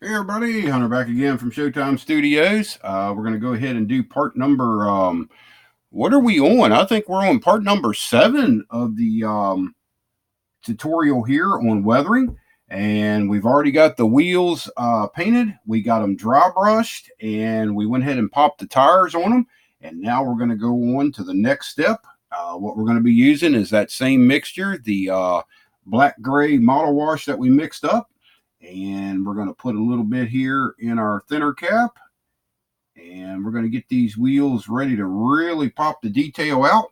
Hey everybody, Hunter back again from Showtime Studios. We're going to go ahead and do part number, what are we on? I think we're on part number 7 of the tutorial here on weathering. And we've already got the wheels painted. We got them dry brushed and we went ahead and popped the tires on them. And now we're going to go on to the next step. What we're going to be using is that same mixture, the black gray model wash that we mixed up, and we're going to put a little bit here in our thinner cap, and we're going to get these wheels ready to really pop the detail out.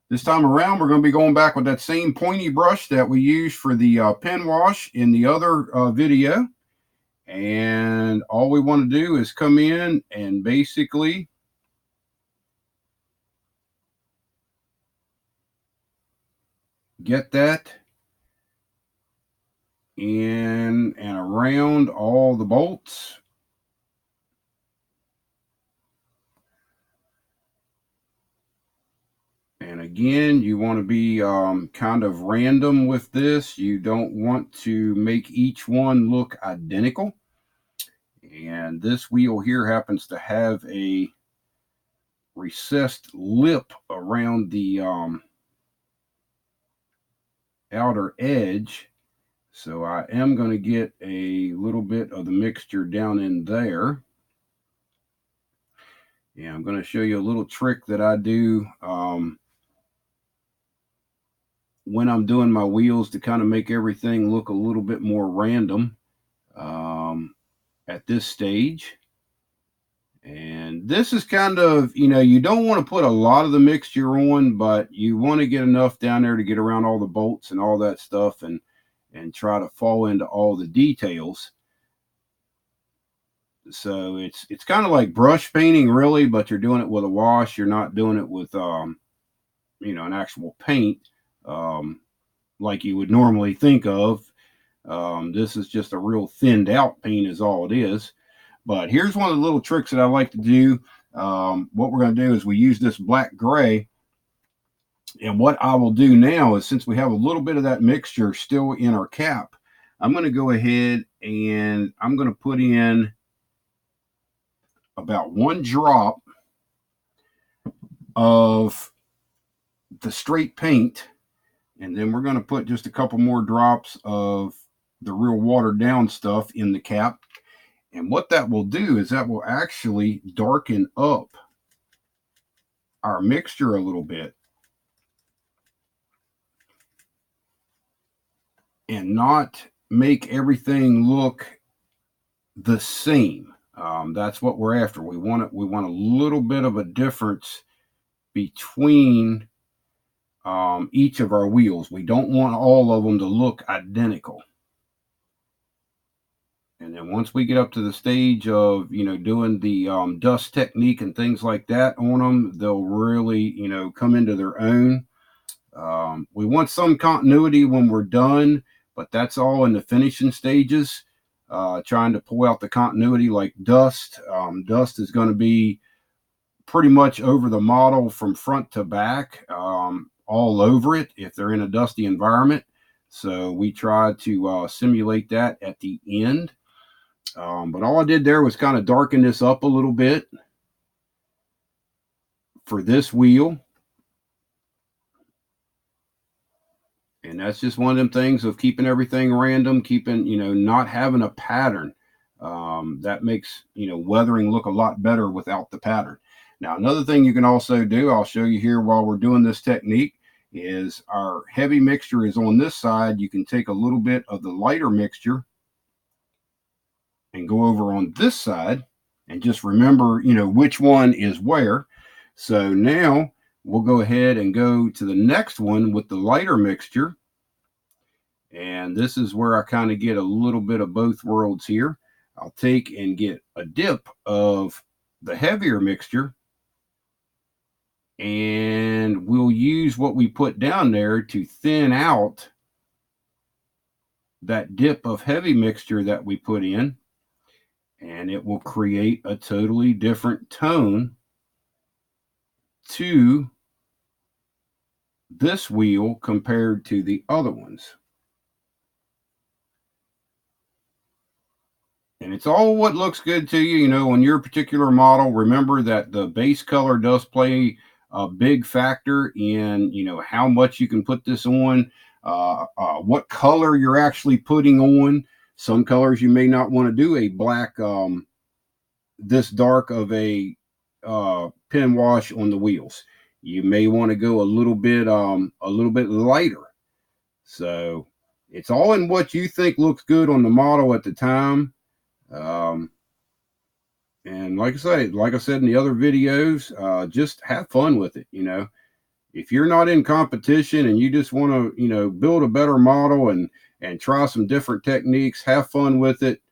This time around, we're going to be going back with that same pointy brush that we used for the pen wash in the other video. And all we want to do is come in and basically get that in and around all the bolts. And again, you want to be kind of random with this. You don't want to make each one look identical. And this wheel here happens to have a recessed lip around the outer edge. So I am going to get a little bit of the mixture down in there. And I'm going to show you a little trick that I do when I'm doing my wheels to kind of make everything look a little bit more random at this stage. And this is kind of, you don't want to put a lot of the mixture on, but you want to get enough down there to get around all the bolts and all that stuff, and try to fall into all the details. So it's kind of like brush painting really, but you're doing it with a wash. You're not doing it with an actual paint like you would normally think of. This is just a real thinned out paint is all it is. But here's one of the little tricks that I like to do. What we're going to do is we use this black gray. And what I will do now is, since we have a little bit of that mixture still in our cap, I'm going to go ahead and I'm going to put in about 1 drop of the straight paint. And then we're going to put just a couple more drops of the real watered down stuff in the cap. And what that will do is that will actually darken up our mixture a little bit and not make everything look the same. That's what we're after. We want it. We want a little bit of a difference between each of our wheels. We don't want all of them to look identical. And then once we get up to the stage of doing the dust technique and things like that on them, they'll really come into their own. We want some continuity when we're done, but that's all in the finishing stages. Trying to pull out the continuity like dust. Dust is going to be pretty much over the model from front to back, all over it if they're in a dusty environment. So we try to simulate that at the end. But all I did there was kind of darken this up a little bit for this wheel. And that's just one of them things of keeping everything random, keeping, not having a pattern. That makes, weathering look a lot better without the pattern. Now, another thing you can also do, I'll show you here while we're doing this technique, is our heavy mixture is on this side. You can take a little bit of the lighter mixture and go over on this side and just remember, which one is where. So now we'll go ahead and go to the next one with the lighter mixture. And this is where I kind of get a little bit of both worlds here. I'll take and get a dip of the heavier mixture, and we'll use what we put down there to thin out that dip of heavy mixture that we put in, and it will create a totally different tone to this wheel compared to the other ones. And it's all what looks good to you, you know, on your particular model. Remember that the base color does play a big factor in, you know, how much you can put this on, what color you're actually putting on. Some colors you may not want to do a black, this dark of a pen wash on the wheels. You may want to go a little bit lighter. So it's all in what you think looks good on the model at the time. And like I said in the other videos, just have fun with it. You know, if you're not in competition and you just want to, you know, build a better model and try some different techniques, have fun with it,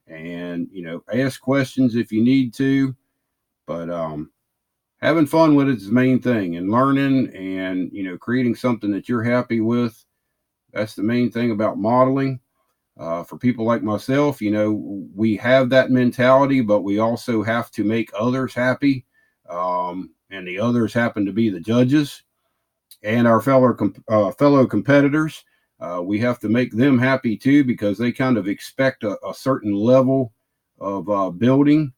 and, you know, ask questions if you need to. But having fun with it is the main thing, and learning and, you know, creating something that you're happy with. That's the main thing about modeling. For people like myself, you know, we have that mentality, but we also have to make others happy. And the others happen to be the judges and our fellow competitors. We have to make them happy too, because they kind of expect a certain level of building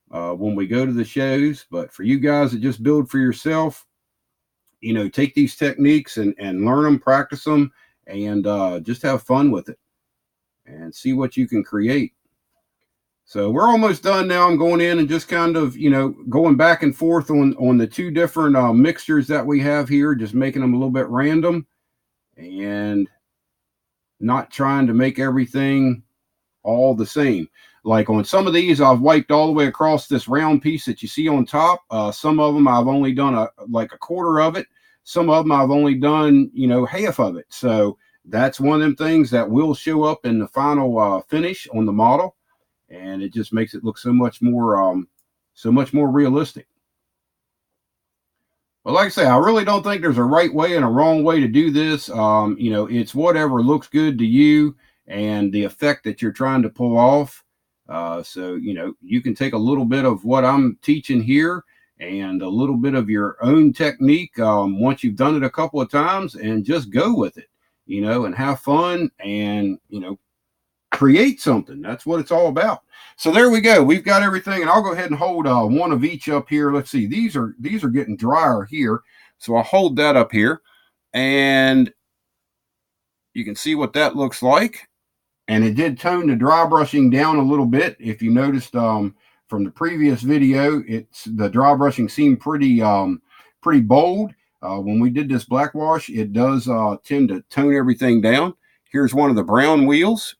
when we go to the shows. But for you guys that just build for yourself, you know, take these techniques and learn them, practice them, and just have fun with it and see what you can create. So we're almost done now. I'm going in and just kind of, you know, going back and forth on the two different mixtures that we have here, just making them a little bit random and not trying to make everything all the same. Like on some of these, I've wiped all the way across this round piece that you see on top. Some of them I've only done like a quarter of it. Some of them I've only done, you know, half of it. So that's one of them things that will show up in the final finish on the model, and it just makes it look so much more realistic. But like I say, I really don't think there's a right way and a wrong way to do this. You know, it's whatever looks good to you and the effect that you're trying to pull off. So, you know, you can take a little bit of what I'm teaching here and a little bit of your own technique once you've done it a couple of times, and just go with it, you know, and have fun and, you know, create something. That's what it's all about. So there we go. We've got everything, and I'll go ahead and hold one of each up here. Let's see. These are getting drier here. So I'll hold that up here, and you can see what that looks like. And it did tone the dry brushing down a little bit. If you noticed from the previous video, the dry brushing seemed pretty bold. When we did this black wash, it does tend to tone everything down. Here's one of the brown wheels.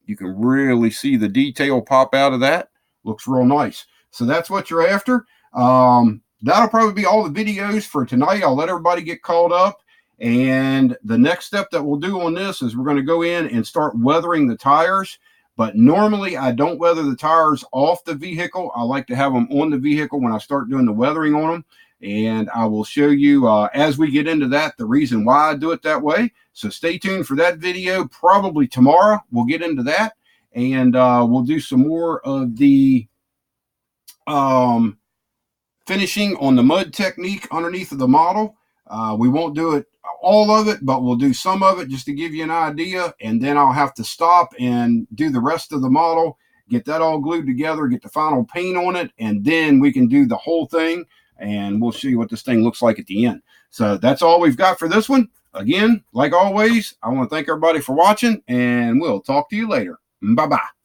You can really see the detail pop out of that. Looks real nice. So that's what you're after. That'll probably be all the videos for tonight. I'll let everybody get caught up. And the next step that we'll do on this is we're going to go in and start weathering the tires. But normally I don't weather the tires off the vehicle. I like to have them on the vehicle when I start doing the weathering on them. And I will show you as we get into that, the reason why I do it that way. So stay tuned for that video. Probably tomorrow we'll get into that. And we'll do some more of the finishing on the mud technique underneath of the model. We won't do it all of it, but we'll do some of it just to give you an idea. And then I'll have to stop and do the rest of the model, get that all glued together, get the final paint on it, and then we can do the whole thing. And we'll show you what this thing looks like at the end. So that's all we've got for this one. Again, like always, I want to thank everybody for watching, and we'll talk to you later. Bye-bye.